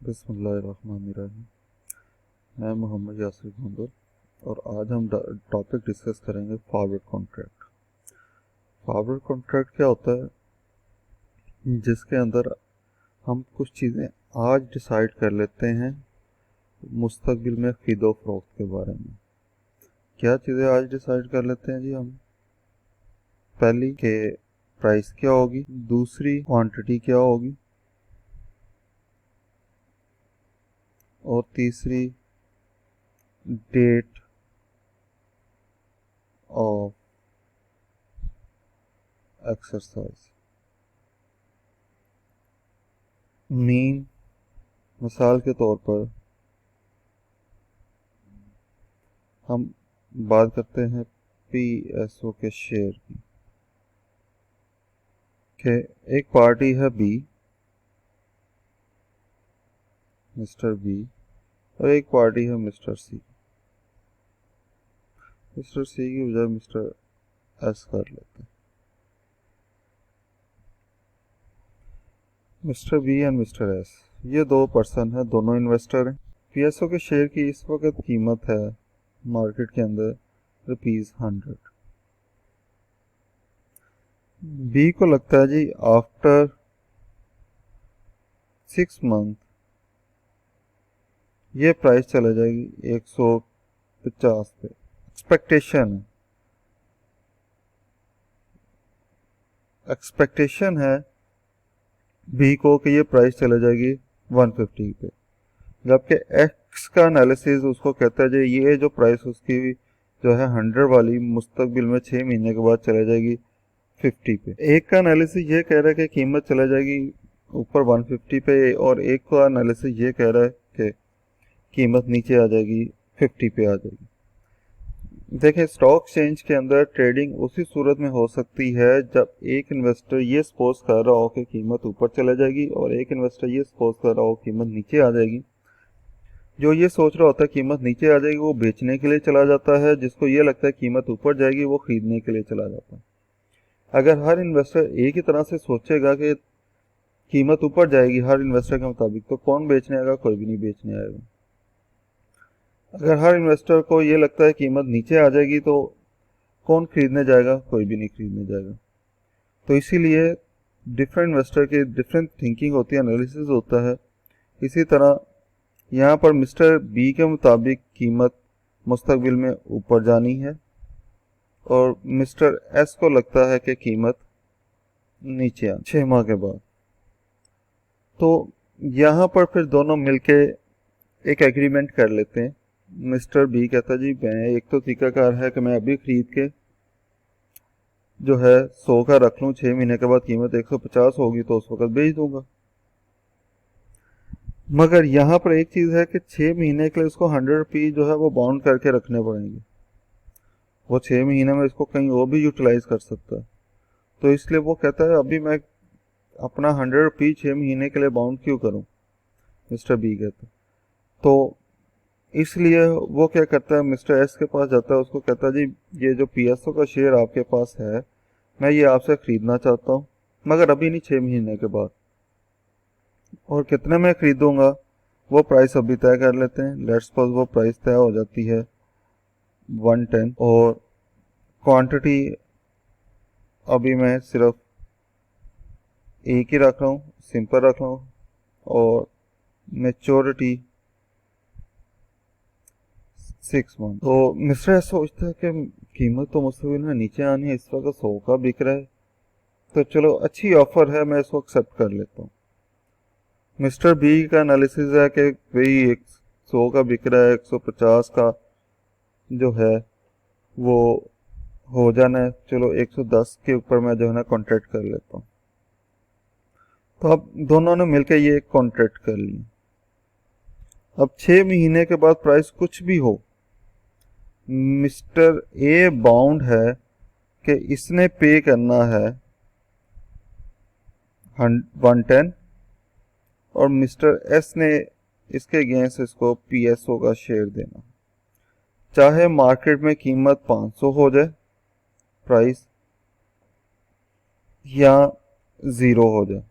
बिस्मिल्लाहिर्रहमानिर्रहीम। मैं मोहम्मद यासिर गोंदल और आज हम टॉपिक डिस्कस करेंगे फॉरवर्ड कॉन्ट्रैक्ट। फॉरवर्ड कॉन्ट्रैक्ट क्या होता है? जिसके अंदर हम कुछ चीज़ें आज डिसाइड कर लेते हैं मुस्तकबिल में ख़रीदो फरोख्त के बारे में। क्या चीज़ें आज डिसाइड कर लेते हैं जी हम? पहली के प्राइस क्या होगी, दूसरी क्वांटिटी क्या होगी, और तीसरी डेट ऑफ एक्सरसाइज। मीन मिसाल के तौर पर हम बात करते हैं PSO के शेयर की कि एक पार्टी है बी, मिस्टर बी, और एक पार्टी है मिस्टर सी। मिस्टर सी की बजाय मिस्टर एस कर लेते हैं। Mister B and mister S, ये दो पर्सन है, दोनों इन्वेस्टर हैं। PSO के शेयर की इस वक्त कीमत है मार्केट के अंदर ₹100। बी को लगता है जी आफ्टर 6 मंथ ये प्राइस चला जाएगी 150 पे। एक्सपेक्टेशन है बी को कि ये प्राइस चला जाएगी 150 पे, जबकि एक्स का एनालिसिस उसको कहता है जी ये जो प्राइस उसकी जो है 100 वाली मुस्तकबिल में 6 महीने के बाद चला जाएगी 50 पे। एक का एनालिसिस ये कह रहा है कि कीमत चला जाएगी ऊपर 150 पे, और एक का एनालिसिस ये कह रहा है कि कीमत नीचे आ जाएगी 50 पे आ जाएगी। देखें, स्टॉक एक्सचेंज के अंदर ट्रेडिंग उसी सूरत में हो सकती है जब एक इन्वेस्टर ये सपोज कर रहा हो कि कीमत ऊपर चला जाएगी और एक इन्वेस्टर ये सपोज कर रहा हो कीमत नीचे आ जाएगी। जो ये सोच रहा होता है कीमत नीचे आ जाएगी वो बेचने के लिए चला जाता है, जिसको ये लगता है कीमत ऊपर जाएगी वो खरीदने के लिए चला जाता है। अगर हर इन्वेस्टर एक ही तरह से सोचेगा कि कीमत ऊपर जाएगी हर इन्वेस्टर के मुताबिक, तो कौन बेचने आएगा? कोई भी नहीं बेचने आएगा। अगर हर इन्वेस्टर को ये लगता है कीमत नीचे आ जाएगी तो कौन खरीदने जाएगा? कोई भी नहीं खरीदने जाएगा। तो इसीलिए डिफरेंट इन्वेस्टर की डिफरेंट थिंकिंग होती है, एनालिसिस होता है। इसी तरह यहाँ पर मिस्टर बी के मुताबिक कीमत मुस्तकबिल में ऊपर जानी है और मिस्टर एस को लगता है कि कीमत नीचे आ 6 माह के बाद। तो यहाँ पर फिर दोनों मिलके एक एग्रीमेंट कर लेते हैं। मिस्टर बी कहता जी मैं एक तो तरीकाकार है कि मैं अभी खरीद के जो है 100 का रख लूँ, 6 महीने के बाद कीमत 150 होगी तो उस वक्त बेच दूंगा। मगर यहाँ पर एक चीज़ है कि 6 महीने के लिए उसको 100 रुपये जो है वो बाउंड करके रखने पड़ेंगे। वो 6 महीने में इसको कहीं और भी यूटिलाइज कर सकता है, तो इसलिए वो कहता है अभी मैं अपना 100 रुपये 6 महीने के लिए बाउंड क्यों करूं, मिस्टर बी कहता। तो इसलिए वो क्या करता है, मिस्टर एस के पास जाता है, उसको कहता है जी ये जो PSO का शेयर आपके पास है मैं ये आपसे खरीदना चाहता हूँ, मगर अभी नहीं, 6 महीने के बाद। और कितने में खरीदूंगा वो प्राइस अभी तय कर लेते हैं। लेट्स सपोज वो प्राइस तय हो जाती है 110, और क्वांटिटी अभी मैं सिर्फ एक ही रख रहा हूँ, सिंपल रख रहा हूँ, और मेच्योरिटी 6 मंथ। तो मिस्टर एस सोचता है कि कीमत तो मुस्तकिल में नीचे आनी है, इस वक्त 100 का बिक रहा है, तो चलो अच्छी ऑफर है, मैं इसको एक्सेप्ट कर लेता हूँ। मिस्टर बी का एनालिसिस है कि भाई 100 का बिक रहा है, 150 का जो है वो हो जाना है, चलो 110 के ऊपर मैं जो है ना कॉन्ट्रैक्ट कर लेता हूँ। तो अब दोनों ने मिलकर ये एक कॉन्ट्रैक्ट कर लिया। अब 6 महीने के बाद प्राइस कुछ भी हो, मिस्टर ए बाउंड है कि इसने पे करना है 110, और मिस्टर एस ने इसके अगेंस्ट इसको PSO का शेयर देना, चाहे मार्केट में कीमत 500 हो जाए प्राइस या 0 हो जाए।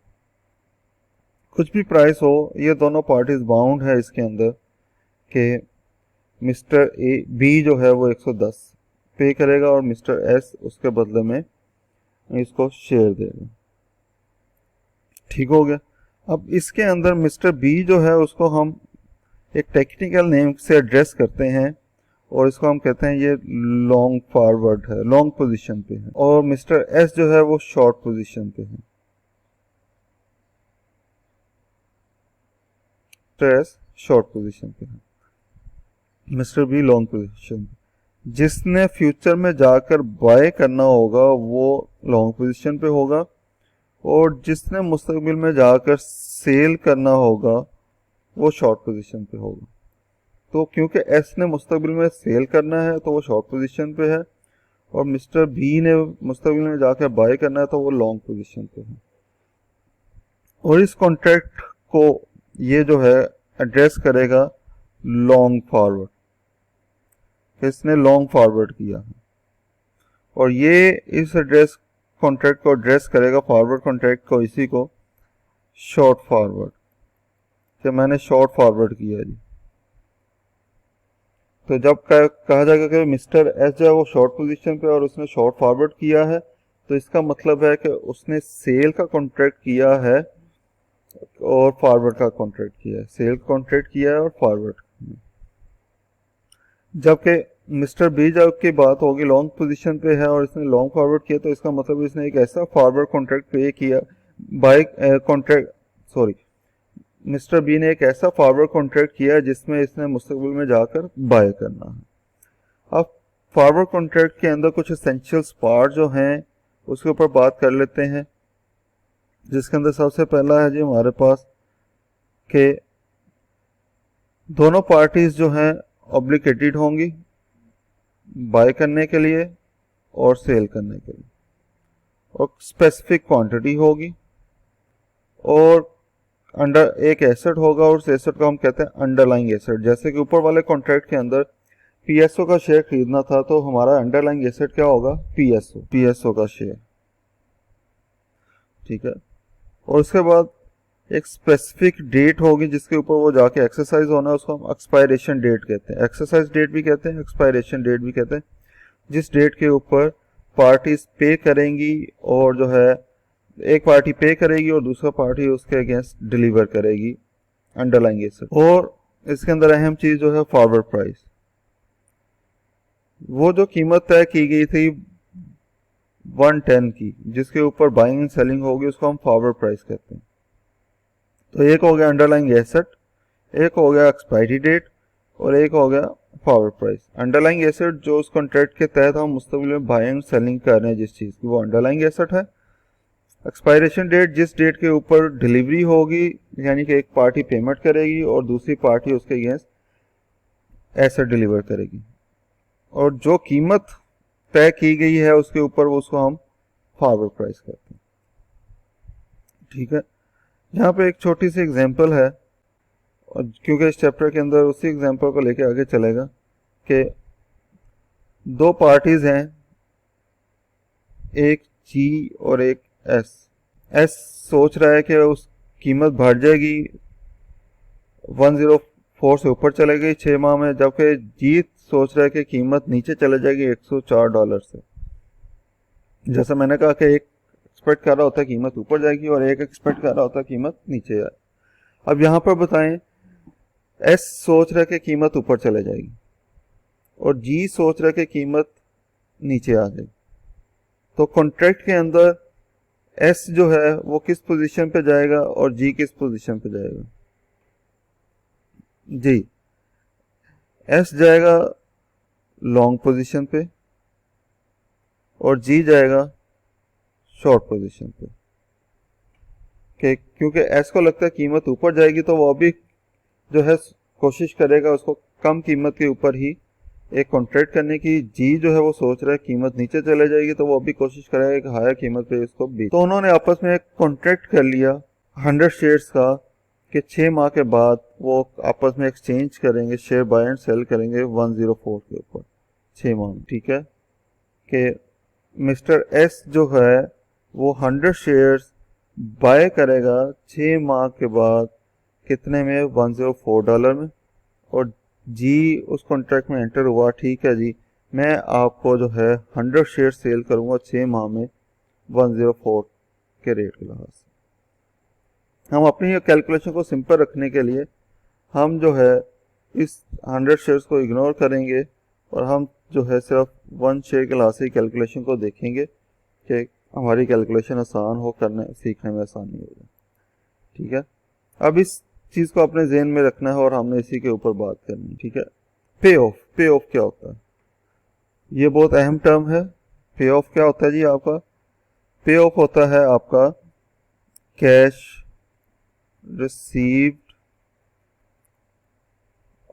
कुछ भी प्राइस हो, ये दोनों पार्टीज बाउंड है इसके अंदर कि मिस्टर ए बी जो है वो 110 पे करेगा और मिस्टर एस उसके बदले में इसको शेयर देगा। ठीक हो गया। अब इसके अंदर मिस्टर बी जो है उसको हम एक टेक्निकल नेम से एड्रेस करते हैं और इसको हम कहते हैं ये लॉन्ग फॉरवर्ड है, लॉन्ग पोजीशन पे है, और मिस्टर एस जो है वो शॉर्ट पोजीशन पे है। मिस्टर एस शॉर्ट पोजीशन पे है, मिस्टर बी लॉन्ग पोजीशन पे। जिसने फ्यूचर में जाकर बाय करना होगा वो लॉन्ग पोजीशन पे होगा और जिसने मुस्तकबिल में जाकर सेल करना होगा वो शॉर्ट पोजीशन पे होगा। तो क्योंकि एस ने मुस्तकबिल में सेल करना है तो वो शॉर्ट पोजीशन पे है और मिस्टर बी ने मुस्तकबिल में जाकर बाय करना है तो वो लॉन्ग पोजीशन पे है। और इस कॉन्ट्रैक्ट को ये जो है एड्रेस करेगा लॉन्ग फॉरवर्ड, इसने लॉन्ग फॉरवर्ड किया है और ये इस एड्रेस कॉन्ट्रैक्ट को एड्रेस करेगा, फॉरवर्ड कॉन्ट्रैक्ट को, इसी को शॉर्ट फॉरवर्ड, कि मैंने शॉर्ट फॉरवर्ड किया जी। तो जब कहा जाएगा कि मिस्टर एस जो है वो शॉर्ट पोजीशन पे और उसने शॉर्ट फॉरवर्ड किया है, तो इसका मतलब है कि उसने सेल का कॉन्ट्रैक्ट किया है और फॉरवर्ड का कॉन्ट्रैक्ट किया है, सेल कॉन्ट्रैक्ट किया है और फॉरवर्ड। जबकि मिस्टर बी जब की बात होगी लॉन्ग पोजीशन पे है और इसने लॉन्ग फॉरवर्ड किया, तो इसका मतलब इसने एक ऐसा फॉरवर्ड कॉन्ट्रैक्ट पे किया, buy contract, sorry, mister B ने एक ऐसा फॉरवर्ड कॉन्ट्रैक्ट किया जिसमें इसने मुस्तकबिल में जाकर बाय करना है। अब फॉरवर्ड कॉन्ट्रैक्ट के अंदर कुछ एसेंशियल्स पार्ट जो हैं उसके ऊपर बात कर लेते हैं, जिसके अंदर सबसे पहला है जी हमारे पास कि दोनों पार्टीज जो हैं ऑब्लिगेटेड होंगी बाय करने के लिए और सेल करने के लिए, और स्पेसिफिक क्वांटिटी होगी और अंडर एक एसेट होगा और उस एसेट को हम कहते हैं अंडरलाइंग एसेट। जैसे कि ऊपर वाले कॉन्ट्रैक्ट के अंदर पीएसओ का शेयर खरीदना था तो हमारा अंडरलाइंग एसेट क्या होगा, पीएसओ का शेयर। ठीक है। और उसके बाद एक स्पेसिफिक डेट होगी जिसके ऊपर वो जाके एक्सरसाइज होना है, उसको हम एक्सपायरेशन डेट कहते हैं, एक्सरसाइज डेट भी कहते हैं, एक्सपायरेशन डेट भी कहते हैं, जिस डेट के ऊपर पार्टीज पे करेंगी और जो है एक पार्टी पे करेगी और दूसरा पार्टी उसके अगेंस्ट डिलीवर करेगी अंडरलाइंग एसेट। और इसके अंदर अहम चीज जो है फॉरवर्ड प्राइस, वो जो कीमत तय की गई थी 110 की जिसके ऊपर बाइंग एंड सेलिंग होगी उसको हम फॉरवर्ड प्राइस कहते हैं। तो एक हो गया अंडरलाइंग एसेट, एक हो गया एक्सपायरी डेट और एक हो गया फॉरवर्ड प्राइस। अंडरलाइंग एसेट जो उस कॉन्ट्रैक्ट के तहत हम मुस्तकिल में बाइंग एंड सेलिंग कर रहे हैं जिस चीज की, वो अंडरलाइंग एसेट है। एक्सपायरेशन डेट जिस डेट के ऊपर डिलीवरी होगी, यानी कि एक पार्टी पेमेंट करेगी और दूसरी पार्टी उसके अगेंस्ट एसेट डिलीवर करेगी, और जो कीमत तय की गई है उसके ऊपर वो उसको हम फॉरवर्ड प्राइस कहते हैं। ठीक है। यहाँ पे एक छोटी सी एग्जांपल है और क्योंकि इस चैप्टर के अंदर उसी एग्जांपल को लेके आगे चलेगा कि दो पार्टीज हैं, एक जी और एक एस सोच रहा है कि उस कीमत बढ़ जाएगी 104 से ऊपर चलेगी 6 माह में, जबकि जी सोच रहा है कि कीमत नीचे चले जाएगी $104 से। जैसे मैंने कहा कि एक एक्सपेक्ट कर रहा होता है कीमत ऊपर जाएगी और एक एक्सपेक्ट कर रहा होता है कीमत नीचे जाए। अब यहाँ पर बताएं, एस सोच रहा है कि कीमत ऊपर चले जाएगी और जी सोच रहा है कि कीमत नीचे आ जाएगी। तो कॉन्ट्रैक्ट के अंदर एस जो है वो किस पोजीशन पे जाएगा और जी किस पोजीशन पे जाएगा? जी एस जाएगा लॉन्ग पोजीशन पे और जी जाएगा शॉर्ट पोजीशन पे। क्योंकि एस को लगता है कीमत ऊपर जाएगी तो वो अभी जो है कोशिश करेगा उसको कम कीमत के ऊपर ही एक कॉन्ट्रैक्ट करने की। जी जो है वो सोच रहा है कीमत नीचे चले जाएगी तो वो अभी कोशिश करेगा एक हायर कीमत पे इसको बेच। तो उन्होंने आपस में एक कॉन्ट्रैक्ट कर लिया 100 शेयर्स का कि 6 माह के बाद वो आपस में एक्सचेंज करेंगे, शेयर बाय एंड सेल करेंगे 104 के ऊपर 6 माह में। ठीक है। कि मिस्टर एस जो है वो 100 शेयर्स बाय करेगा 6 माह के बाद कितने में, $104 में, और जी उस कॉन्ट्रैक्ट में एंटर हुआ, ठीक है जी मैं आपको जो है 100 शेयर सेल करूंगा 6 माह में 104 के रेट के लिहाज से। हम अपनी कैलकुलेशन को सिंपल रखने के लिए हम जो है इस 100 शेयर्स को इग्नोर करेंगे और हम जो है सिर्फ 1 शेयर के लिहाज से कैलकुलेशन को देखेंगे कि हमारी कैलकुलेशन आसान हो, करने सीखने में आसानी हो जाए। ठीक है, अब इस चीज़ को अपने जहन में रखना है और हमने इसी के ऊपर बात करनी है। ठीक है, पे ऑफ, पे ऑफ क्या होता है, ये बहुत अहम टर्म है। पे ऑफ क्या होता है जी आपका, पे ऑफ होता है आपका कैश रिसीव्ड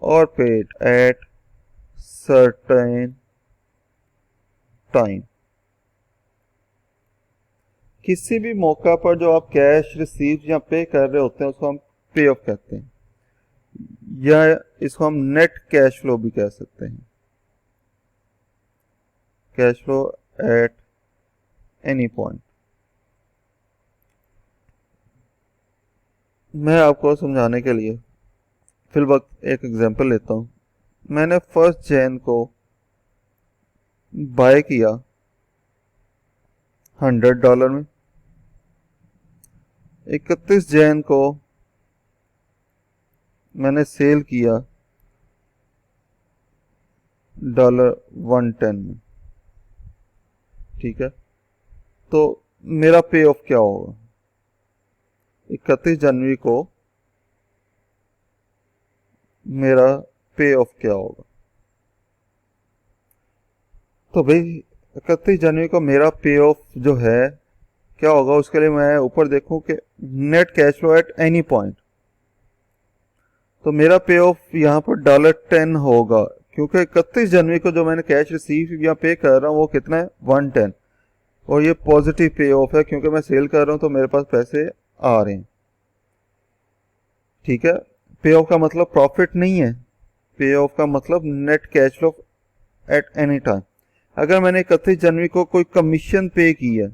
और पेड एट सर्टेन टाइम। किसी भी मौका पर जो आप कैश रिसीव या पे कर रहे होते हैं उसको हम पे ऑफ कहते हैं, या इसको हम नेट कैश फ्लो भी कह सकते हैं, cash flow at any point. मैं आपको समझाने के लिए फिल वक्त एक एग्जांपल लेता हूं। मैंने 1 जैन को बाय किया $100 में, 31 जैन को मैंने सेल किया $110 में। ठीक है, तो मेरा पे ऑफ क्या होगा, 31 जनवरी को मेरा पे ऑफ क्या होगा। तो भाई 31 जनवरी को मेरा पे ऑफ जो है क्या होगा, उसके लिए मैं ऊपर देखूं कि net cash flow at any point, तो मेरा पे ऑफ यहाँ पर $10 होगा, क्योंकि 31 जनवरी को जो मैंने कैश रिसीव या पे कर रहा हूँ वो कितना है 110, और ये पॉजिटिव पे ऑफ है क्योंकि मैं सेल कर रहा हूँ तो मेरे पास पैसे आ रहे हैं। ठीक है, पे ऑफ का मतलब प्रॉफिट नहीं है, पे ऑफ का मतलब net cash flow at any time. अगर मैंने 31 जनवरी को कोई कमीशन पे की है,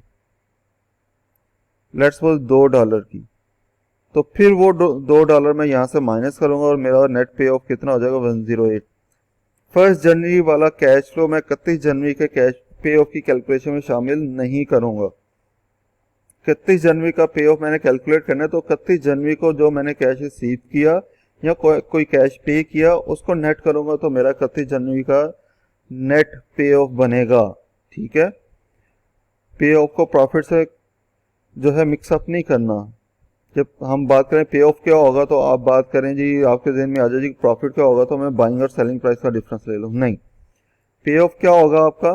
लेट्स सपोज $2 की, तो फिर वो $2 मैं यहाँ से माइनस करूंगा और मेरा नेट पे ऑफ कितना हो जाएगा 108। 1 जनवरी वाला कैश फ्लो मैं 31 जनवरी के कैश पे ऑफ की कैलकुलेशन में शामिल नहीं करूंगा। 31 जनवरी का पे ऑफ मैंने कैलकुलेट करना है, तो 31 जनवरी को जो मैंने कैश रिसीव किया या कोई कैश पे किया उसको नेट करूंगा, तो मेरा 31 जनवरी का नेट पे ऑफ बनेगा। ठीक है, पे ऑफ को प्रॉफिट से जो है मिक्सअप नहीं करना। जब हम बात करें पे ऑफ क्या होगा तो आप बात करें जी, आपके जहन में आ जाए जी प्रॉफिट क्या होगा, तो मैं बाइंग और सेलिंग प्राइस का डिफरेंस ले लूँ, नहीं। पे ऑफ क्या होगा आपका,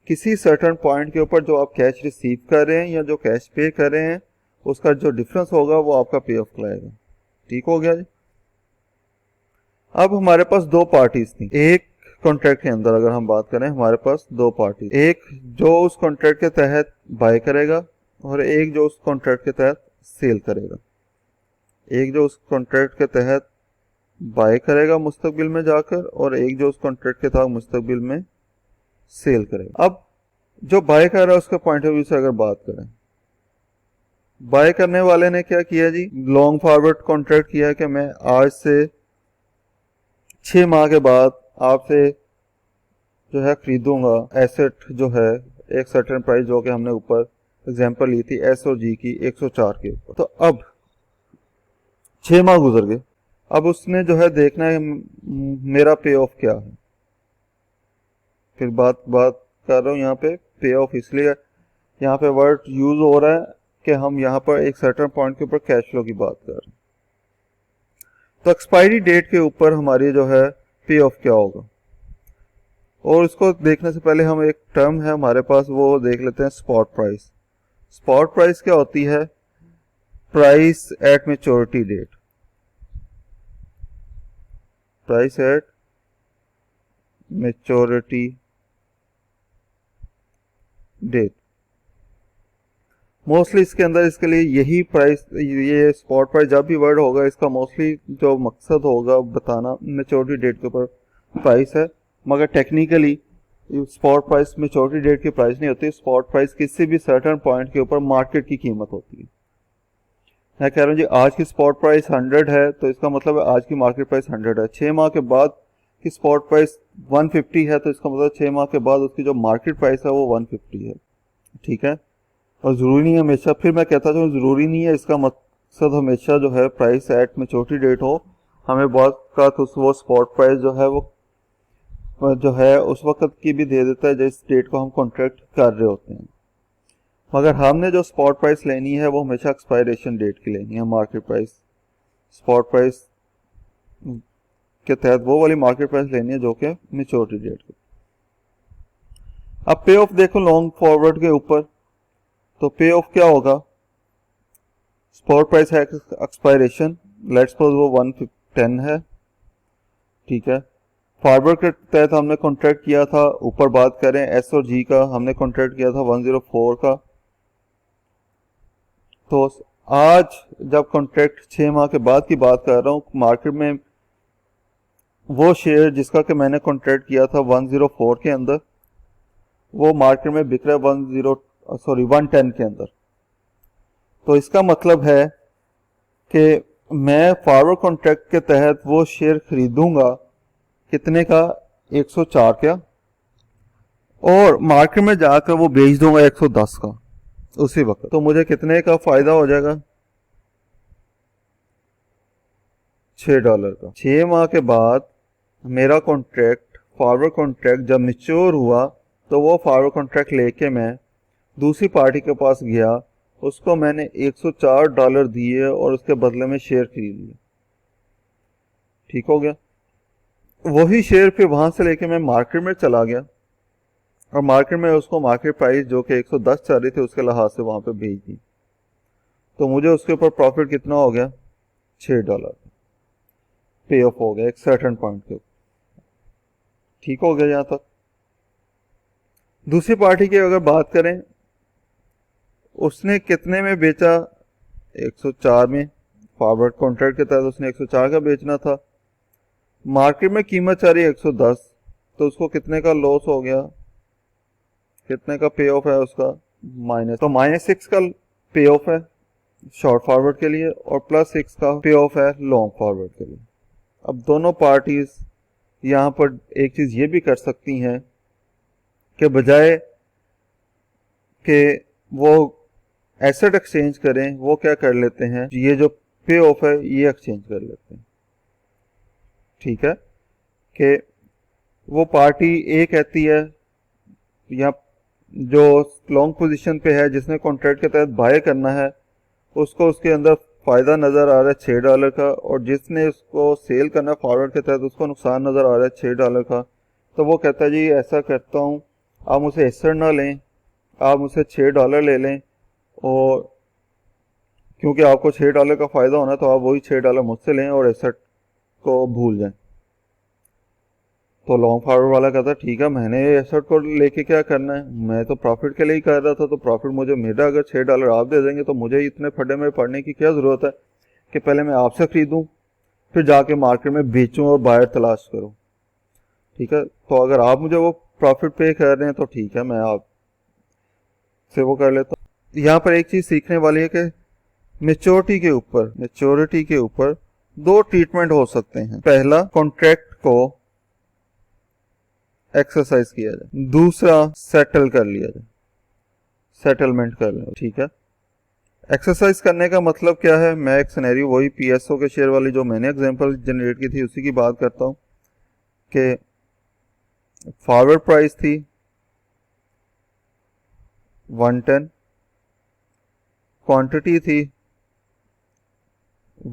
किसी सर्टेन पॉइंट के ऊपर जो आप कैश रिसीव कर रहे हैं या जो कैश पे कर रहे हैं उसका जो डिफरेंस होगा वो आपका पे ऑफ कहलाएगा। ठीक हो गया जी। अब हमारे पास 2 पार्टीज थी, एक कॉन्ट्रैक्ट के अंदर अगर हम बात करें हमारे पास 2 पार्टी, एक जो उस कॉन्ट्रैक्ट के तहत बाय करेगा और एक जो उस कॉन्ट्रैक्ट के तहत सेल करेगा। एक जो उस कॉन्ट्रैक्ट के तहत बाय करेगा मुस्तकबिल में जाकर, और एक जो उस कॉन्ट्रैक्ट के तहत मुस्तकबिल में सेल करेगा। अब जो बाय कर रहा है उसके पॉइंट ऑफ व्यू से अगर बात करें, बाय करने वाले ने क्या किया जी, लॉन्ग फॉरवर्ड कॉन्ट्रैक्ट किया कि मैं आज से 6 माह के बाद आपसे जो है खरीदूंगा एसेट जो है एक सर्टेन प्राइस, जो कि हमने ऊपर एग्जांपल ली थी एस और जी की 104 के ऊपर। तो अब 6 माह गुजर गए, अब उसने जो है देखना है मेरा पे ऑफ क्या है। फिर बात कर रहा हूँ यहाँ पे ऑफ, इसलिए यहाँ पे वर्ड यूज हो रहा है कि हम यहाँ पर एक सर्टेन पॉइंट के ऊपर कैश फ्लो की बात कर रहे हैं। तो एक्सपायरी डेट के ऊपर हमारी जो है पे ऑफ क्या होगा, और उसको देखने से पहले हम एक टर्म है हमारे पास वो देख लेते हैं, स्पॉट प्राइस। स्पॉट प्राइस क्या होती है, price at maturity date, price at maturity date. Mostly इसके अंदर इसके लिए यही प्राइस, ये स्पॉट प्राइस जब भी वर्ड होगा इसका मोस्टली जो मकसद होगा बताना मैच्योरिटी डेट के ऊपर प्राइस है, मगर technically spot price maturity date की प्राइस नहीं होती, स्पॉट प्राइस किसी भी सर्टेन पॉइंट के ऊपर मार्केट की कीमत होती है। मैं कह रहा हूँ जी आज की स्पॉट प्राइस 100 है तो इसका मतलब है आज की मार्केट प्राइस 100 है। 6 माह के बाद की स्पॉट प्राइस 150 है तो इसका मतलब 6 माह के बाद उसकी जो मार्केट प्राइस है वो 150 है। ठीक है, और ज़रूरी नहीं है हमेशा, फिर मैं कहता हूँ ज़रूरी नहीं है, इसका मकसद हमेशा जो है प्राइस एट मेच्योरिटी डेट हो। हमें बहुत का तो वो स्पॉट प्राइस जो है वो जो है उस वक्त की भी दे देता है जिस डेट को हम कॉन्ट्रैक्ट कर रहे होते हैं। मगर हमने जो स्पॉट प्राइस लेनी है वो हमेशा एक्सपायरेशन डेट की लेनी है। मार्केट प्राइस स्पॉट प्राइस के तहत वो वाली मार्केट प्राइस लेनी है जो कि मेच्योरिटी डेट की। अब पे ऑफ देखो लॉन्ग फॉरवर्ड के ऊपर, तो पे ऑफ क्या होगा, स्पॉट प्राइस है एक्सपायरेशन, लेट्स सपोज वो 110 है। ठीक है, फॉरवर्ड के तहत हमने कॉन्ट्रैक्ट किया था, ऊपर बात करें एस और जी का, हमने कॉन्ट्रैक्ट किया था 104 का। तो आज जब कॉन्ट्रैक्ट 6 माह के बाद की बात कर रहा हूँ, मार्केट में वो शेयर जिसका कि मैंने कॉन्ट्रैक्ट किया था 104 के अंदर, वो मार्केट में बिक रहा है 110 के अंदर। तो इसका मतलब है कि मैं फॉरवर्ड कॉन्ट्रैक्ट के तहत वो शेयर खरीदूंगा कितने का, 104 का, और मार्केट में जाकर वो बेच दूंगा 110 का उसी वक्त। तो मुझे कितने का फायदा हो जाएगा, $6 का। 6 माह के बाद मेरा कॉन्ट्रैक्ट फॉरवर्ड कॉन्ट्रैक्ट जब मैच्योर हुआ तो वो फॉरवर्ड कॉन्ट्रैक्ट लेके मैं दूसरी पार्टी के पास गया, उसको मैंने $104 दिए और उसके बदले में शेयर खरीद लिए। ठीक हो गया, वही शेयर फिर वहां से लेके मैं मार्केट में चला गया और मार्केट में उसको मार्केट प्राइस जो कि 110 चल रही थी उसके लिहाज से वहां पे भेज दी। तो मुझे उसके ऊपर प्रॉफिट कितना हो गया, $6 पे ऑफ हो गया एक सर्टेन पॉइंट के ऊपर। ठीक हो गया यहाँ तक। दूसरी पार्टी की अगर बात करें, उसने कितने में बेचा, 104 में, फॉरवर्ड कॉन्ट्रैक्ट के तहत उसने 104 का बेचना था, मार्केट में कीमत चल रही है 110, तो उसको कितने का लॉस हो गया, कितने का पे ऑफ है उसका, माइनस। तो -6 का पे ऑफ है शॉर्ट फॉरवर्ड के लिए और +6 का पे ऑफ है लॉन्ग फॉरवर्ड के लिए। अब दोनों पार्टीज यहाँ पर एक चीज ये भी कर सकती हैं कि बजाय कि वो एसेट एक्सचेंज करें, वो क्या कर लेते हैं, ये जो पे ऑफ है ये एक्सचेंज कर लेते हैं। ठीक है, कि वो पार्टी ए कहती है या जो लॉन्ग पोजीशन पे है जिसने कॉन्ट्रैक्ट के तहत बाय करना है, उसको उसके अंदर फायदा नजर आ रहा है $6 का, और जिसने उसको सेल करना है फॉरवर्ड के तहत उसको नुकसान नजर आ रहा है $6 का। तो वो कहता है जी ऐसा करता हूँ, आप मुझसे एसेट ना लें, आप मुझसे $6 ले लें, और क्योंकि आपको $6 का फायदा होना है तो आप वही $6 मुझसे लें और एसेट को भूल जाएं। तो लॉन्ग फॉरवर्ड वाला कहता है ठीक है, मैंने एसेट को लेके क्या करना है, मैं तो प्रॉफिट के लिए ही कर रहा था, तो प्रॉफिट मुझे मेरा अगर $6 आप दे देंगे तो मुझे इतने फड्डे में पड़ने की क्या ज़रूरत है कि पहले मैं आपसे खरीदूं फिर जाके मार्केट में बेचूं और बायर तलाश करूं। ठीक है, तो अगर आप मुझे वो प्रॉफिट पे कर रहे हैं तो ठीक है, मैं आप से वो कर लेता हूँ। यहाँ पर एक चीज़ सीखने वाली है कि मेच्योरिटी के ऊपर दो ट्रीटमेंट हो सकते हैं। पहला, कॉन्ट्रैक्ट को एक्सरसाइज किया जाए, दूसरा सेटल कर लिया जाए, सेटलमेंट कर लिया। ठीक है, एक्सरसाइज करने का मतलब क्या है, मैं एक सिनेरियो वही पीएसओ के शेयर वाली जो मैंने एग्जांपल जनरेट की थी उसी की बात करता हूँ कि फॉरवर्ड प्राइस थी 110, क्वांटिटी थी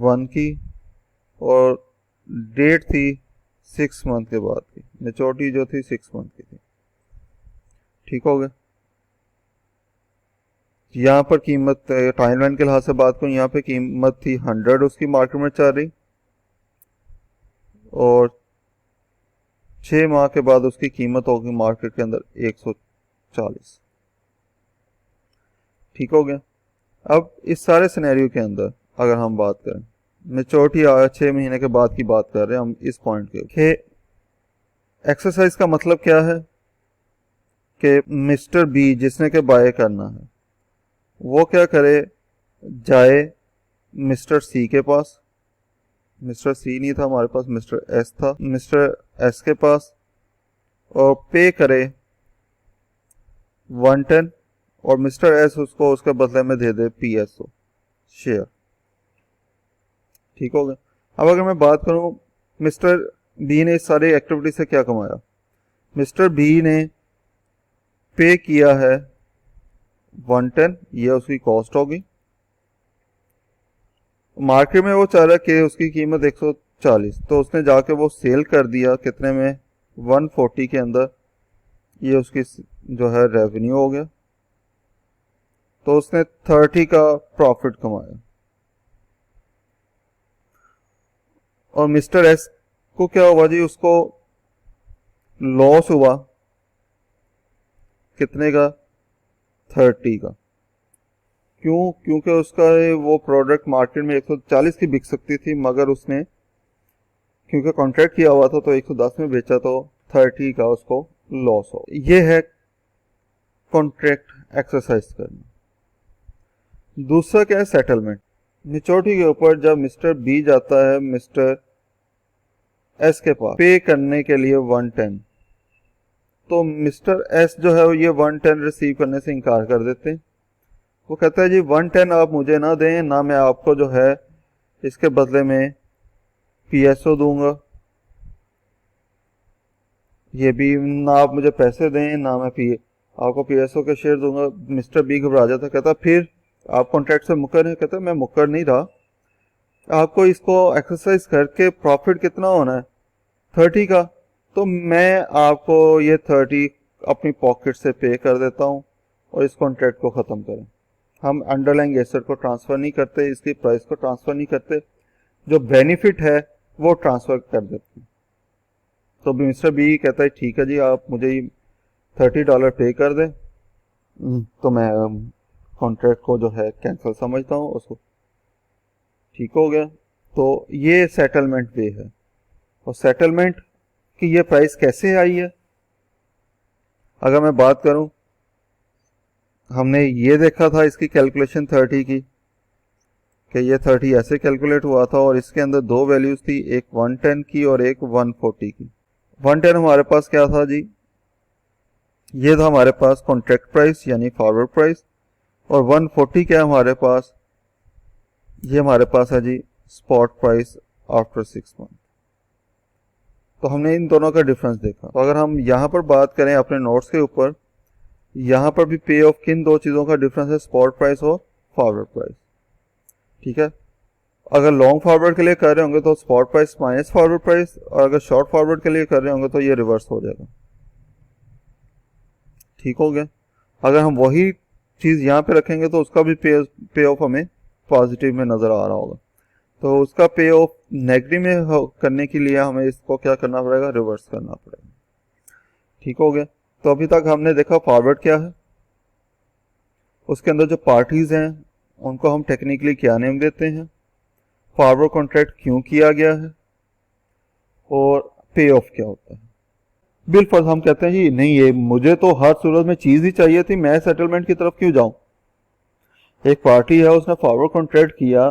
1 की, और डेट थी 6 मंथ के बाद की, मेच्योरिटी जो थी 6 मंथ की थी। ठीक हो गया, यहाँ पर कीमत टाइमलाइन के लिहाज से बात करूँ, यहाँ पे कीमत थी 100 उसकी मार्केट में चल रही, और 6 माह के बाद उसकी कीमत होगी मार्केट के अंदर 140। ठीक हो गया। अब इस सारे सिनेरियो के अंदर अगर हम बात करें, मेच्योरिटी 6 महीने के बाद की बात कर रहे हैं हम इस पॉइंट के, एक्सरसाइज का मतलब क्या है कि मिस्टर बी जिसने के बाय करना है वो क्या करे, जाए मिस्टर सी के पास, मिस्टर सी नहीं था हमारे पास, मिस्टर एस था, मिस्टर एस के पास, और पे करे 110 और मिस्टर एस उसको उसके बदले में दे दे PSO शेयर। ठीक हो गया। अब अगर मैं बात करूं मिस्टर बी ने इस सारी एक्टिविटी से क्या कमाया, मिस्टर बी ने पे किया है 110, ये उसकी कॉस्ट होगी। मार्केट में वो चाह रहा है कि उसकी कीमत 140, तो उसने जाके वो सेल कर दिया कितने में, 140 के अंदर, ये उसकी जो है रेवेन्यू हो गया, तो उसने 30 का प्रॉफिट कमाया। और मिस्टर एस को क्या हुआ जी, उसको लॉस हुआ कितने का, 30 का। क्यों? क्योंकि उसका वो प्रोडक्ट मार्केट में 140 की बिक सकती थी, मगर उसने क्योंकि कॉन्ट्रैक्ट किया हुआ था तो 110 में बेचा, तो 30 का उसको लॉस हो। ये है कॉन्ट्रैक्ट एक्सरसाइज करना। दूसरा क्या है, सेटलमेंट। मेच्योरिटी के ऊपर जब मिस्टर बी जाता है मिस्टर एस के पास पे करने के लिए 110, तो मिस्टर एस जो है ये 110 रिसीव करने से इनकार कर देते हैं। वो कहता है जी 110 आप मुझे ना दें, ना मैं आपको जो है इसके बदले में PSO दूंगा, ये भी ना आप मुझे पैसे दें, ना मैं आपको PSO के शेयर दूंगा। मिस्टर बी घबरा जाता, कहता फिर आप कॉन्ट्रैक्ट से मुकर हैं? कहता मैं मुकर नहीं रहा, आपको इसको एक्सरसाइज करके प्रॉफिट कितना होना है, 30 का, तो मैं आपको ये 30 अपनी पॉकेट से पे कर देता हूँ और इस कॉन्ट्रैक्ट को ख़त्म करें। हम अंडरलाइंग एसेट को ट्रांसफ़र नहीं करते, इसकी प्राइस को ट्रांसफ़र नहीं करते, जो बेनिफिट है वो ट्रांसफ़र कर देते हैं। तो मिस्टर बी कहता है ठीक है जी, आप मुझे $30 पे कर दें, तो मैं कॉन्ट्रैक्ट को जो है कैंसिल समझता हूँ उसको। ठीक हो गया। तो ये सेटलमेंट वे है। और सेटलमेंट की ये प्राइस कैसे आई है, अगर मैं बात करूं, हमने ये देखा था इसकी कैलकुलेशन 30 की, कि ये 30 ऐसे कैलकुलेट हुआ था और इसके अंदर दो वैल्यूज थी, एक 110 की और एक 140 की। 110 हमारे पास क्या था जी, ये था हमारे पास कॉन्ट्रैक्ट प्राइस यानी फॉरवर्ड प्राइस, और 140 क्या है हमारे पास, ये हमारे पास है जी स्पॉट प्राइस आफ्टर 6 मंथ। तो हमने इन दोनों का डिफरेंस देखा। तो अगर हम यहाँ पर बात करें अपने नोट्स के ऊपर, यहाँ पर भी पे ऑफ किन दो चीज़ों का डिफरेंस है, स्पॉट प्राइस और फॉरवर्ड प्राइस। ठीक है। अगर लॉन्ग फॉरवर्ड के लिए कर रहे होंगे तो spot price minus forward price, और अगर शॉर्ट फॉरवर्ड के लिए कर रहे होंगे तो ये रिवर्स हो जाएगा। ठीक हो गया। अगर हम वही चीज़ यहाँ पे रखेंगे तो उसका भी पे ऑफ हमें पॉजिटिव में नज़र आ रहा होगा। तो उसका पे ऑफ नेगेटिव में करने के लिए हमें इसको क्या करना पड़ेगा, रिवर्स करना पड़ेगा। ठीक हो गया। तो अभी तक हमने देखा फॉरवर्ड क्या है, उसके अंदर जो पार्टीज हैं उनको हम टेक्निकली क्या नेम देते हैं, फॉरवर्ड कॉन्ट्रैक्ट क्यों किया गया है, और पे ऑफ क्या होता है। बिल फर्ज हम कहते हैं जी नहीं, ये मुझे तो हर सूरत में चीज़ ही चाहिए थी, मैं सेटलमेंट की तरफ क्यों जाऊं। एक पार्टी है उसने फॉरवर्ड कॉन्ट्रैक्ट किया,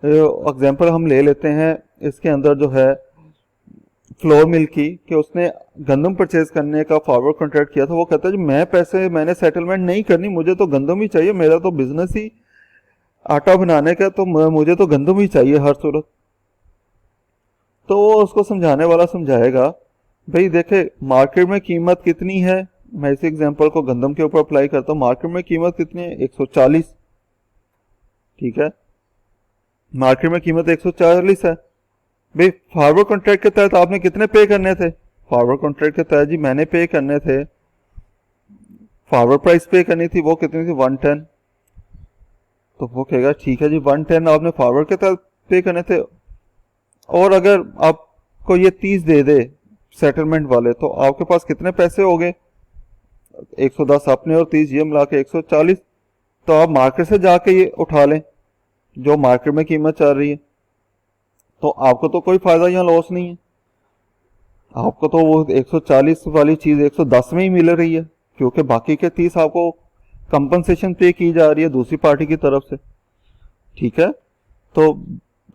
एग्जाम्पल हम ले लेते हैं इसके अंदर जो है फ्लोर मिल की, कि उसने गंदम परचेज करने का फॉरवर्ड कॉन्ट्रैक्ट किया था। वो कहता है जी मैंने सेटलमेंट नहीं करनी, मुझे तो गंदम ही चाहिए, मेरा तो बिजनेस ही आटा बनाने का, तो मुझे तो गंदम ही चाहिए हर सूरत। तो वो उसको समझाने वाला समझाएगा, भाई देखे मार्केट में कीमत कितनी है, मैं इस एग्जांपल को गंदम के ऊपर अप्लाई करता हूँ, मार्केट में कीमत कितनी है, 140। ठीक है, मार्केट में कीमत 140 है। भाई फॉरवर्ड कॉन्ट्रैक्ट के तहत आपने कितने पे करने थे, फॉरवर्ड कॉन्ट्रैक्ट के तहत जी मैंने पे करने थे, फॉरवर्ड प्राइस पे करनी थी, वो कितनी थी, 110। तो वो कहेगा ठीक है जी 110 आपने फॉरवर्ड के तहत पे करने थे, और अगर आपको ये 30 दे दे सेटलमेंट वाले, तो आपके पास कितने पैसे हो गए, 110 अपने और 30 ये मिला के 140। तो आप मार्केट से जाके ये उठा लें जो मार्केट में कीमत चल रही है, तो आपको तो कोई फायदा यहाँ लॉस नहीं है, आपको तो वो 140 वाली चीज 110 में ही मिल रही है, क्योंकि बाकी के 30 आपको कंपनसेशन पे की जा रही है दूसरी पार्टी की तरफ से, ठीक है। तो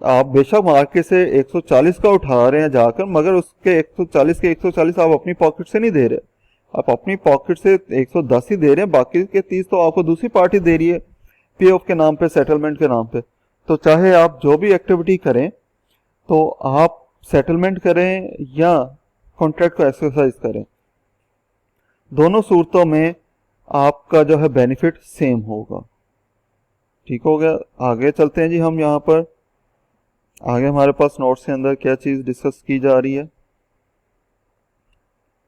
आप बेशक मार्केट से 140 का उठा रहे हैं जाकर, मगर उसके 140 के 140 आप अपनी पॉकेट से नहीं दे रहे, आप अपनी पॉकेट से 110 ही दे रहे हैं, बाकी के 30 तो आपको दूसरी पार्टी दे रही है पे ऑफ के नाम पे, सेटलमेंट के नाम पे। तो चाहे आप जो भी एक्टिविटी करें, तो आप सेटलमेंट करें या कॉन्ट्रैक्ट को एक्सरसाइज करें, दोनों सूरतों में आपका जो है बेनिफिट सेम होगा। ठीक हो गया। आगे चलते हैं जी हम यहाँ पर। आगे हमारे पास नोट्स के अंदर क्या चीज़ डिस्कस की जा रही है,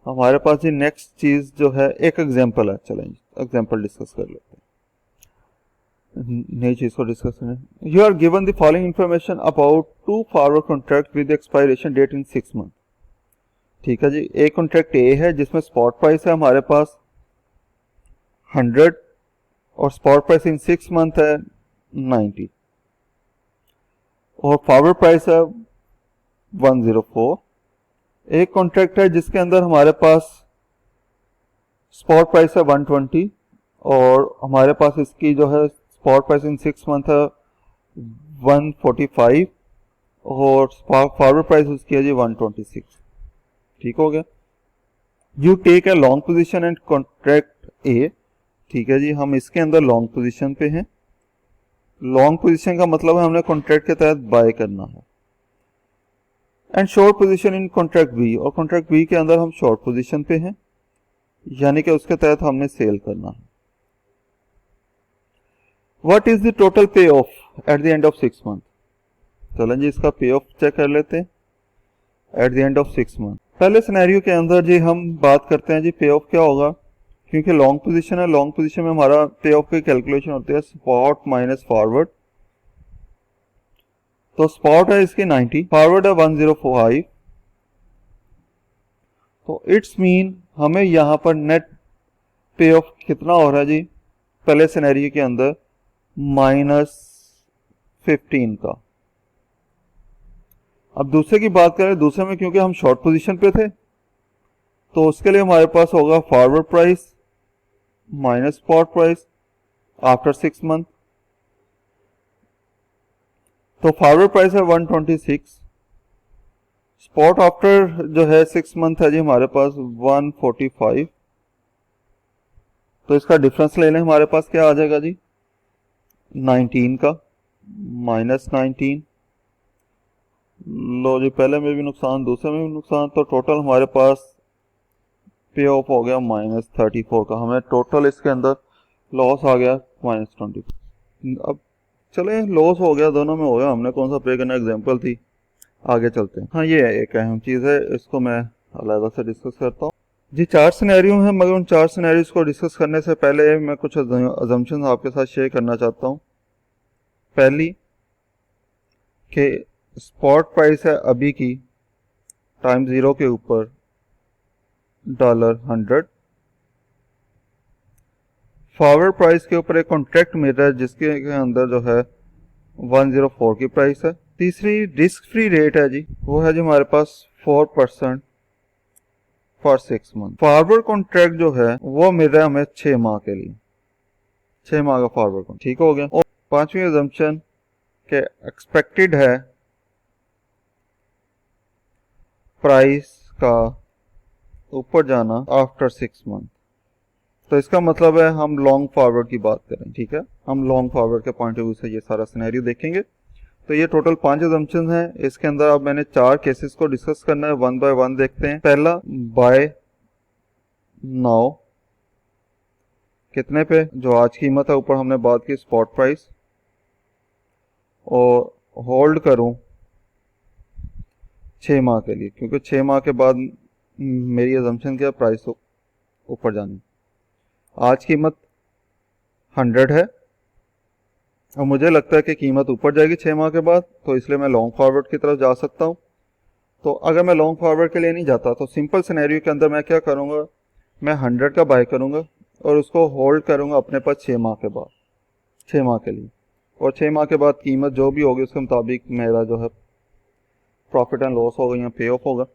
हमारे पास जी नेक्स्ट चीज़ जो है एक एग्जांपल है। चलें एग्जांपल डिस्कस कर लेते हैं, नई चीज़ को डिस्कस करें। You are given the following information about 2 forward contract with expiration date in 6 month. ठीक है जी, एक कॉन्ट्रैक्ट ए है जिसमें स्पॉट प्राइस है हमारे पास 100 और स्पॉट प्राइस इन 6 मंथ है 90 और फॉरवर्ड प्राइस है 104। एक कॉन्ट्रैक्ट है जिसके अंदर हमारे पास स्पॉट प्राइस है 120 और हमारे पास इसकी जो है स्पॉट प्राइस इन 6 मंथ है 145 और फॉरवर्ड प्राइस उसकी है जी 126। ठीक हो गया। You take a long position and contract a. ठीक है जी, हम इसके अंदर लॉन्ग पोजीशन पे हैं। लॉन्ग पोजीशन का मतलब है हमने कॉन्ट्रैक्ट के तहत बाय करना है। And short position in contract B, और कॉन्ट्रैक्ट बी के अंदर हम शॉर्ट पोजीशन पे हैं, यानी कि उसके तहत हमने सेल करना है। व्हाट इज द टोटल पे of at the end of 6 month. चलें जी इसका पे ऑफ चेक कर लेते हैं at the end of 6 month. पहले सिनेरियो के अंदर जी हम बात करते हैं जी पे ऑफ क्या होगा, क्योंकि लॉन्ग पोजीशन है, लॉन्ग पोजीशन में हमारा पे ऑफ की कैलकुलेशन होती है स्पॉट माइनस फॉरवर्ड। तो स्पॉट है इसकी 90, फॉरवर्ड है 105, तो इट्स मीन हमें यहां पर नेट पे ऑफ कितना हो रहा है जी पहले सिनेरियो के अंदर -15 का। अब दूसरे की बात करें, दूसरे में क्योंकि हम शॉर्ट पोजीशन पे थे तो उसके लिए हमारे पास होगा forward price minus spot price after 6 month. तो फॉरवर्ड प्राइस है 126, स्पॉट आफ्टर जो है 6 मंथ है जी हमारे पास 145। तो इसका डिफरेंस ले लें, हमारे पास क्या आ जाएगा जी 19 का -19। लो जी, पहले में भी नुकसान दूसरे में भी नुकसान, तो टोटल हमारे पास पे ऑफ हो गया -34 का। हमें टोटल इसके अंदर लॉस आ गया -20। अब चले लॉस हो गया, दोनों में हो गया, हमने कौन सा पे करना एग्जांपल थी। आगे चलते हैं। हाँ, ये एक अहम चीज़ है, इसको मैं अलग से डिस्कस करता हूँ जी। 4 सिनेरियो हैं, मगर उन 4 सिनेरियोज को डिस्कस करने से पहले मैं कुछ अजम्पशंस आपके साथ शेयर करना चाहता हूँ। पहली कि स्पॉट प्राइस है अभी की टाइम 0 के ऊपर $100, फॉरवर्ड प्राइस के ऊपर एक कॉन्ट्रैक्ट मिल रहा है जिसके अंदर जो है 104 की प्राइस है। तीसरी रिस्क फ्री रेट है जी, वो है जी हमारे पास 4% फॉर 6 मंथ। फॉरवर्ड कॉन्ट्रैक्ट जो है वो मिल रहा है हमें 6 माह के लिए, 6 माह का फॉरवर्ड कॉन्ट्रैक्ट। ठीक हो गया। और पांचवी अजम्पशन के एक्सपेक्टेड है प्राइस का ऊपर जाना आफ्टर 6 मंथ। तो इसका मतलब है हम लॉन्ग फॉरवर्ड की बात करें। ठीक है, हम लॉन्ग फॉरवर्ड के पॉइंट ऑफ व्यू से ये सारा सिनेरियो देखेंगे। तो ये टोटल 5 अजम्पशन हैं। इसके अंदर अब मैंने 4 केसेस को डिस्कस करना है, 1 बाय 1 देखते हैं। पहला, बाय नाउ, कितने पे, जो आज कीमत है, ऊपर हमने बात की स्पॉट प्राइस, और होल्ड करूं 6 माह के लिए, क्योंकि 6 माह के बाद मेरी अजम्पशन क्या, प्राइस ऊपर जानी। आज कीमत 100 है और मुझे लगता है कि कीमत ऊपर जाएगी 6 माह के बाद, तो इसलिए मैं लॉन्ग फॉरवर्ड की तरफ जा सकता हूँ। तो अगर मैं लॉन्ग फॉरवर्ड के लिए नहीं जाता तो सिंपल सिनेरियो के अंदर मैं क्या करूँगा, मैं 100 का बाय करूँगा और उसको होल्ड करूँगा अपने पास 6 माह के बाद, 6 माह के लिए, और 6 माह के बाद कीमत जो भी होगी उसके मुताबिक मेरा जो है प्रॉफिट एंड लॉस होगा या पे ऑफ होगा।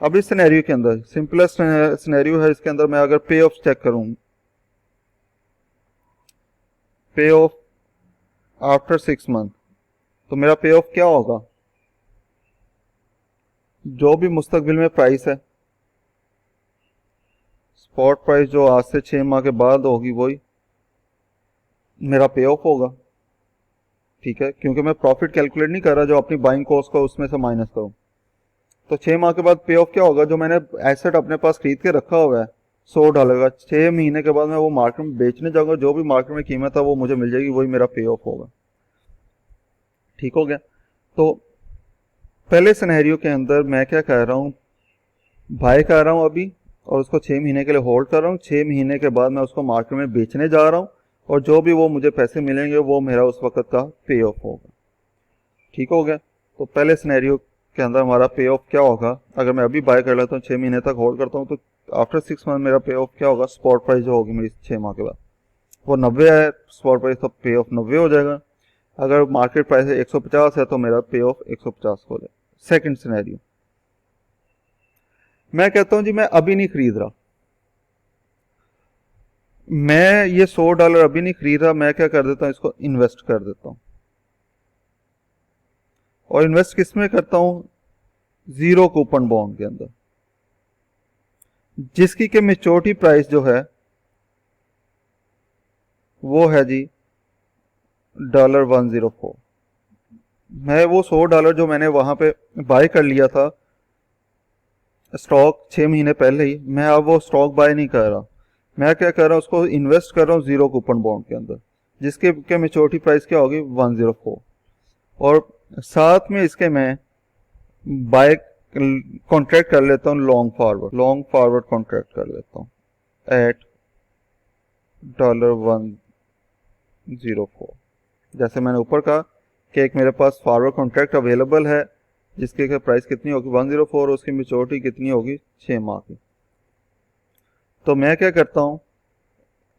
अब इस सिनेरियो के अंदर सिंपलेस्ट सिनेरियो है, इसके अंदर मैं अगर पे ऑफ चेक करूँ पे ऑफ आफ्टर 6 मंथ, तो मेरा पे ऑफ क्या होगा? जो भी मुस्तकबिल में प्राइस है, स्पॉट प्राइस जो आज से 6 माह के बाद होगी वही मेरा पे ऑफ होगा। ठीक है, क्योंकि मैं प्रॉफिट कैलकुलेट नहीं कर रहा जो अपनी बाइंग कॉस्ट को उसमें से माइनस करूं। तो 6 माह के बाद पे ऑफ क्या होगा? जो मैंने एसेट अपने पास खरीद के रखा हुआ है $100 का, 6 महीने के बाद मैं वो मार्केट में बेचने जाऊंगा, जो भी मार्केट में कीमत है वो मुझे मिल जाएगी, वही मेरा पे ऑफ होगा। ठीक हो गया। तो पहले सिनेरियो के अंदर मैं क्या कह रहा हूँ, बाय कर रहा हूँ अभी और उसको 6 महीने के लिए होल्ड कर रहा हूँ। 6 महीने के बाद मैं उसको मार्केट में बेचने जा रहा हूँ और जो भी वो मुझे पैसे मिलेंगे वो मेरा उस वक्त का पे ऑफ होगा। ठीक हो गया। तो पहले सिनेरियो के अंदर हमारा पे ऑफ क्या होगा? अगर मैं अभी बाय कर लेता हूँ, 6 महीने तक होल्ड करता हूँ, तो आफ्टर 6 मंथ मेरा पे ऑफ क्या होगा? स्पॉट प्राइस जो होगी मेरी 6 माह के बाद वो 90 है स्पॉट प्राइस, तो पे ऑफ 90 हो जाएगा। अगर मार्केट प्राइस 150 है तो मेरा पे ऑफ 150 हो जाएगा। सेकंड सिनेरियो, मैं कहता हूं जी मैं अभी नहीं खरीद रहा, मैं ये $100 अभी नहीं खरीद रहा, मैं क्या कर देता हूं, इसको इन्वेस्ट कर देता हूं। और इन्वेस्ट किस में करता हूं? जीरो कूपन बॉन्ड के अंदर, जिसकी के मेच्योरिटी प्राइस जो है वो है जी $104। मैं वो $100 जो मैंने वहां पे बाय कर लिया था स्टॉक 6 महीने पहले ही, मैं अब वो स्टॉक बाय नहीं कर रहा, मैं क्या कर रहा हूँ, उसको इन्वेस्ट कर रहा हूँ जीरो कूपन बॉन्ड के अंदर, जिसके के मेच्योरिटी प्राइस क्या होगी? 104। और साथ में इसके मैं बाय कॉन्ट्रैक्ट कर लेता हूँ लॉन्ग फॉरवर्ड कॉन्ट्रैक्ट कर लेता हूँ एट $104। जैसे मैंने ऊपर कहा कि एक मेरे पास फॉरवर्ड कॉन्ट्रैक्ट अवेलेबल है जिसकी प्राइस कितनी होगी? 104, उसकी मेच्योरिटी कितनी होगी? 6 माह की। तो मैं क्या करता हूँ,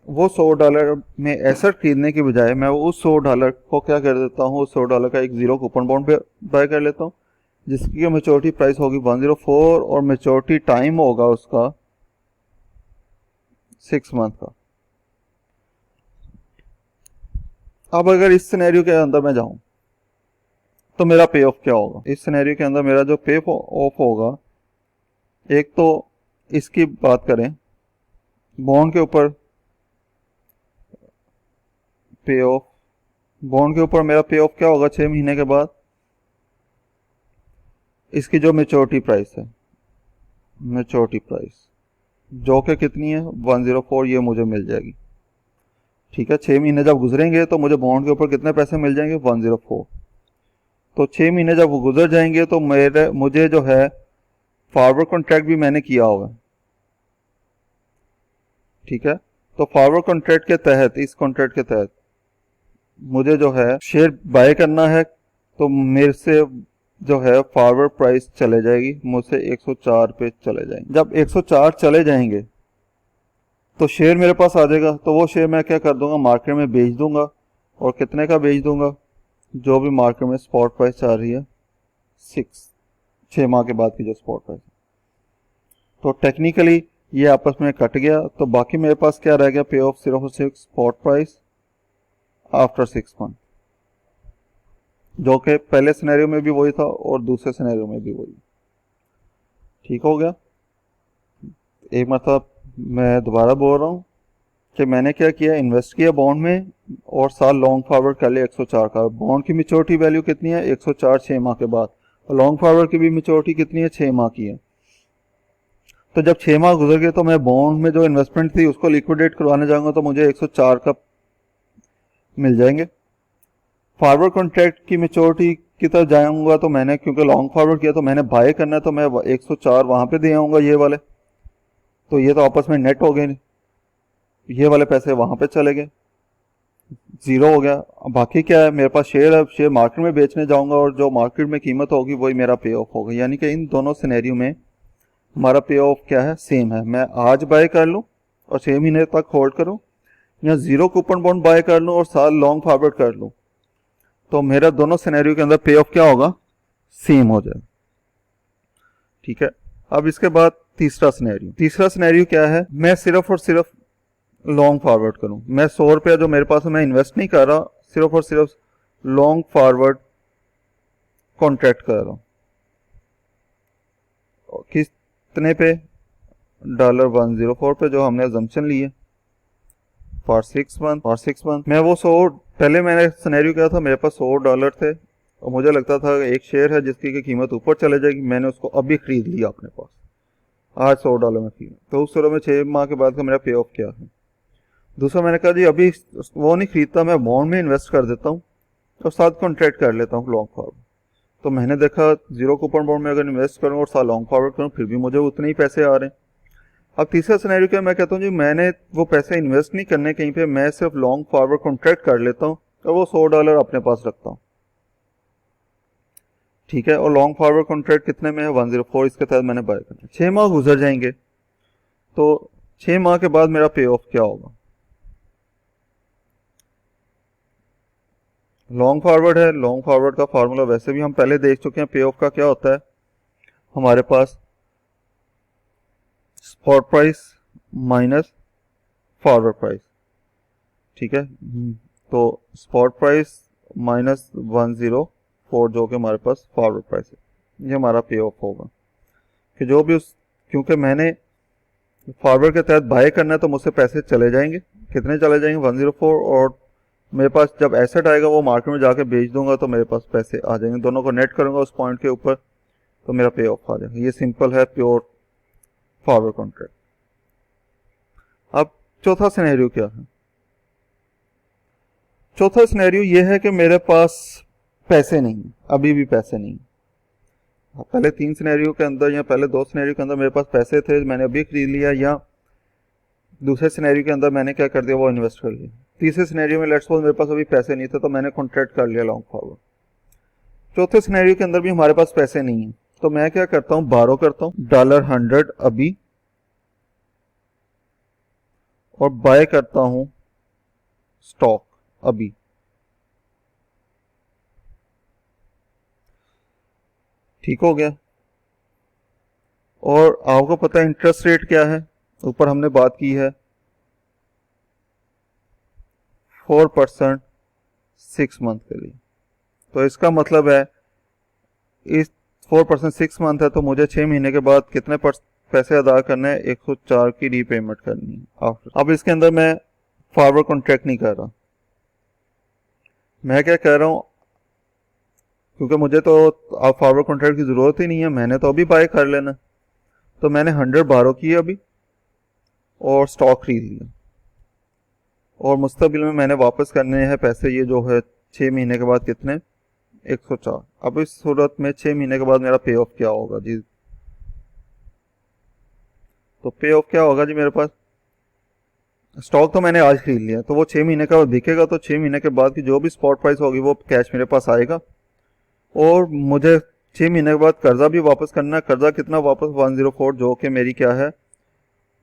वो $100 में एसेट खरीदने की बजाय मैं उस $100 को क्या कर देता हूँ, उस $100 का एक जीरो कूपन बॉन्ड बाय कर लेता हूँ, जिसकी मेच्योरिटी प्राइस होगी 104 और मेच्योरिटी टाइम होगा उसका 6 मंथ का। अब अगर इस सिनेरियो के अंदर मैं जाऊं तो मेरा पे ऑफ क्या होगा? इस सिनेरियो के अंदर मेरा जो पे ऑफ होगा, एक तो इसकी बात करें बॉन्ड के ऊपर, पे ऑफ बॉन्ड के ऊपर मेरा पे ऑफ क्या होगा 6 महीने के बाद? इसकी जो मेच्योरिटी प्राइस है, मेच्योरिटी प्राइस जो कि कितनी है? 104, ये मुझे मिल जाएगी। ठीक है, 6 महीने जब गुजरेंगे तो मुझे बॉन्ड के ऊपर कितने पैसे मिल जाएंगे? 104। तो 6 महीने जब वो गुजर जाएंगे तो मुझे जो है फॉरवर्ड कॉन्ट्रैक्ट भी मैंने किया होगा। ठीक है, तो फॉरवर्ड कॉन्ट्रैक्ट के तहत, इस कॉन्ट्रैक्ट के तहत मुझे जो है शेयर बाय करना है, तो मेरे से जो है फॉरवर्ड प्राइस चले जाएगी, मुझसे 104 पे चले जाएंगे। जब 104 चले जाएंगे तो शेयर मेरे पास आ जाएगा, तो वो शेयर मैं क्या कर दूंगा? मार्केट में बेच दूंगा। और कितने का बेच दूंगा? जो भी मार्केट में स्पॉट प्राइस चल रही है 6 माह के बाद की जो स्पॉट प्राइस। तो टेक्निकली ये आपस में कट गया, तो बाकी मेरे पास क्या रह गया? पे ऑफ सिर्फ और सिर्फ स्पॉट प्राइस आफ्टर 6 मंथ, जो कि पहले सिनेरियो में भी वही था और दूसरे सिनेरियो में भी वही। ठीक हो गया। एक मतलब मैं दोबारा बोल रहा हूँ कि मैंने क्या किया, इन्वेस्ट किया बॉन्ड में और साल लॉन्ग फॉरवर्ड कर लिया 104 का। बॉन्ड की मेच्योरिटी वैल्यू कितनी है? 104 6 माह के बाद, और लॉन्ग फॉरवर्ड की भी मेच्योरिटी कितनी है? 6 माह की है। तो जब 6 माह गुजर गए तो मैं बॉन्ड में जो इन्वेस्टमेंट थी उसको लिक्विडेट करवाने जाऊंगा तो मुझे 104 का मिल जाएंगे। फॉरवर्ड कॉन्ट्रैक्ट की मेच्योरिटी की तरफ जाऊंगा तो मैंने क्योंकि लॉन्ग फॉरवर्ड किया तो मैंने बाय करना है, तो मैं 104 वहां पे दे आऊंगा ये वाले, तो ये तो आपस में नेट हो गए, ये वाले पैसे वहां पे चले गए, जीरो हो गया। बाकी क्या है, मेरे पास शेयर है, शेयर मार्केट में बेचने जाऊंगा और जो मार्केट में कीमत होगी वही मेरा पे ऑफ होगा। यानी कि इन दोनों सिनेरियो में हमारा पे ऑफ क्या है? सेम है। मैं आज बाय कर लूं और 6 महीने तक होल्ड करूं, या जीरो कूपन बॉन्ड बाय कर लूं और साल लॉन्ग फॉरवर्ड कर लूं, तो मेरा दोनों सिनेरियो के अंदर पे ऑफ क्या होगा? सेम हो जाएगा। ठीक है, अब इसके बाद तीसरा सिनेरियो क्या है? मैं सिर्फ और सिर्फ लॉन्ग फॉरवर्ड करूं, मैं 100 रुपया जो मेरे पास है मैं इन्वेस्ट नहीं कर रहा, सिर्फ और सिर्फ लॉन्ग फॉरवर्ड कॉन्ट्रैक्ट कर रहा हूं। कितने पे? $104 पे, जो हमने अजम्पशन ली है फॉर 6 मंथ। मैं वो 100, पहले मैंने सिनेरियो किया था, मेरे पास $100 थे और मुझे लगता था एक शेयर है जिसकी की कीमत ऊपर चले जाएगी, मैंने उसको अभी खरीद लिया अपने पास, आज $100 में कीमत। तो उस तरह में 6 माह के बाद का मेरा पे ऑफ क्या है। दूसरा मैंने कहा जी अभी वो नहीं खरीदता, मैं बॉन्ड में इन्वेस्ट कर देता हूँ और साथ कॉन्ट्रैक्ट कर लेता हूँ लॉन्ग फॉरवर्ड। तो मैंने देखा जीरो कूपन बॉन्ड में अगर इन्वेस्ट करूँ और साथ लॉन्ग फॉरवर्ड करूँ फिर भी मुझे उतने ही पैसे आ रहे हैं। अब तीसरा सिनेरियो क्या, मैं कहता हूँ जी मैंने वो पैसे इन्वेस्ट नहीं करने कहीं पे, मैं सिर्फ लॉन्ग फॉरवर्ड कॉन्ट्रैक्ट कर लेता हूँ और वो $100 अपने पास रखता हूँ, ठीक है। और लॉन्ग फॉरवर्ड कॉन्ट्रैक्ट कितने में है? 104, इसके तहत मैंने बाय करना। 6 माह गुजर जाएंगे तो 6 माह के बाद मेरा पे ऑफ क्या होगा? लॉन्ग फॉरवर्ड है, लॉन्ग फॉरवर्ड का फार्मूला वैसे भी हम पहले देख चुके हैं। पे ऑफ का क्या होता है, हमारे पास spot price minus forward price, ठीक है। तो स्पॉट प्राइस माइनस 104 जो कि हमारे पास फॉरवर्ड प्राइस है, ये हमारा पे ऑफ होगा। कि जो भी क्योंकि मैंने फॉरवर्ड के तहत बाय करना है तो मुझसे पैसे चले जाएंगे, कितने चले जाएंगे? 104, और मेरे पास जब एसेट आएगा वो मार्केट में जाके बेच दूंगा तो मेरे पास पैसे आ जाएंगे, दोनों को नेट करूंगा उस पॉइंट के ऊपर तो मेरा पे ऑफ आ जाएगा। ये सिंपल है प्योर फॉरवर्ड कॉन्ट्रैक्ट। अब चौथा सिनेरियो क्या है? चौथा सिनेरियो ये है कि मेरे पास पैसे नहीं, अभी भी पैसे नहीं। पहले 3 सिनेरियो के अंदर या पहले 2 सिनेरियो के अंदर मेरे पास पैसे थे, मैंने अभी खरीद लिया, या दूसरे सिनेरियो के अंदर मैंने क्या कर दिया, वो इन्वेस्ट कर लिया। तीसरे सिनेरियो में लेट्स सपोज मेरे पास अभी पैसे नहीं थे तो मैंने कॉन्ट्रैक्ट कर लिया लॉन्ग फॉरवर्ड। चौथे सिनेरियो के अंदर भी हमारे पास पैसे नहीं है तो मैं क्या करता हूं, बारो करता हूं $100 अभी और बाय करता हूं स्टॉक अभी। ठीक हो गया। और आपको पता है इंटरेस्ट रेट क्या है, ऊपर हमने बात की है 4% 6 मंथ के लिए। तो इसका मतलब है इस 4% 6 मंथ है तो मुझे 6 महीने के बाद कितने पैसे अदा करने हैं? 104 की रीपेमेंट करनी है आफ्टर। अब इसके अंदर मैं फॉरवर्ड कॉन्ट्रैक्ट नहीं कर रहा, मैं क्या कह रहा हूं, क्योंकि मुझे तो आप फॉरवर्ड कॉन्ट्रैक्ट की जरूरत ही नहीं है, मैंने तो अभी बाय कर लेना। तो मैंने 100 बारो किया अभी और स्टॉक खरीद लिया और मुस्तकबिल में मैंने वापस करने हैं पैसे, ये जो है 6 महीने के बाद कितने? 104। अब इस सूरत में 6 महीने के बाद मेरा पे ऑफ क्या होगा जी? तो पे ऑफ क्या होगा जी, मेरे पास स्टॉक तो मैंने आज खरीद लिया तो वो 6 महीने का बिकेगा, तो 6 महीने के बाद की जो भी स्पॉट प्राइस होगी वो कैश मेरे पास आएगा। और मुझे 6 महीने के बाद कर्जा भी वापस करना है। कर्जा कितना वापस? 104, जो कि मेरी क्या है,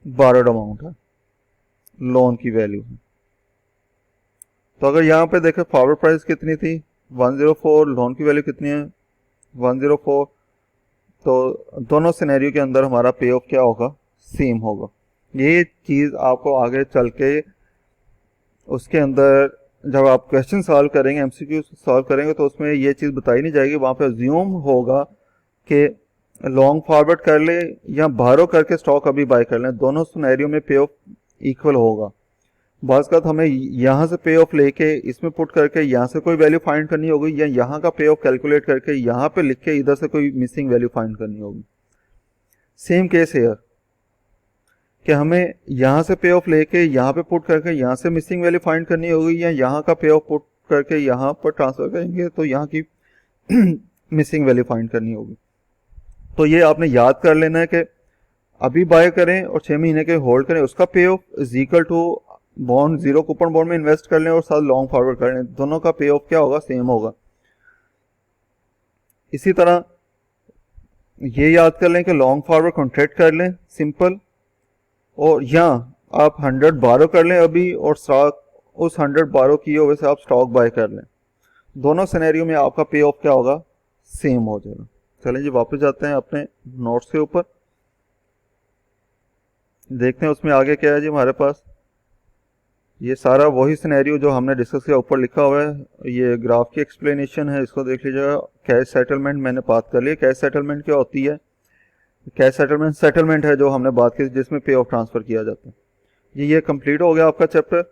बारोड अमाउंट है, लोन की वैल्यू है। तो अगर यहाँ पे देखें फॉरवर्ड प्राइस कितनी थी? 104, लोन की वैल्यू कितनी है? 104। तो दोनों सिनेरियो के अंदर हमारा पे ऑफ क्या होगा? सेम होगा। ये चीज़ आपको आगे चल के उसके अंदर जब आप क्वेश्चन सॉल्व करेंगे, एमसीक्यू सॉल्व करेंगे, तो उसमें ये चीज़ बताई नहीं जाएगी, वहाँ पे अज्यूम होगा कि लॉन्ग फॉरवर्ड कर ले या बारो करके स्टॉक अभी बाय कर लें, दोनों सिनेरियो में पे ऑफ इक्वल होगा। बाज़ का हमें यहाँ से पे ऑफ लेके इसमें पुट करके यहाँ से कोई वैल्यू फाइंड करनी होगी, या यहाँ का पे ऑफ कैलकुलेट करके यहाँ पे लिख के इधर से कोई मिसिंग वैल्यू फाइंड करनी होगी। सेम केस है कि हमें यहाँ से पे ऑफ लेके यहाँ पे पुट करके यहाँ से मिसिंग वैल्यू फाइंड करनी होगी, या यहाँ का पे ऑफ पुट करके यहाँ पर ट्रांसफर करेंगे तो यहाँ की मिसिंग वैल्यू फाइंड करनी होगी। तो ये आपने याद कर लेना है कि अभी बाय करें और 6 महीने के होल्ड करें, उसका payoff is equal to bond, zero coupon bond में इन्वेस्ट कर लें और साथ लॉन्ग फॉरवर्ड कर लें, दोनों का पे ऑफ क्या होगा? सेम होगा। इसी तरह ये याद कर लें कि लॉन्ग फॉरवर्ड कॉन्ट्रैक्ट कर लें सिंपल, और यहाँ आप 100 बारो कर लें अभी और स्टॉक उस 100 बारो किए हुए से आप स्टॉक बाय कर लें, दोनों सिनेरियो में आपका पे ऑफ क्या होगा? सेम हो जाएगा। चलें जी वापस जाते हैं अपने नोट्स के ऊपर, देखते हैं उसमें आगे क्या है जी हमारे पास। ये सारा वही सिनेरियो जो हमने डिस्कस किया ऊपर लिखा हुआ है, ये ग्राफ की एक्सप्लेनेशन है, इसको देख लीजिएगा। कैश सेटलमेंट मैंने बात कर ली। कैश सेटलमेंट क्या होती है? कैश सेटलमेंट सेटलमेंट है जो हमने बात की जिसमें पे ऑफ ट्रांसफ़र किया जाता है। ये कंप्लीट हो गया आपका चैप्टर,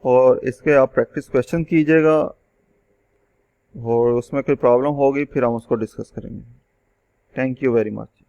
और इसके आप प्रैक्टिस क्वेश्चन कीजिएगा, और उसमें कोई प्रॉब्लम होगी फिर हम उसको डिस्कस करेंगे। Thank you very much.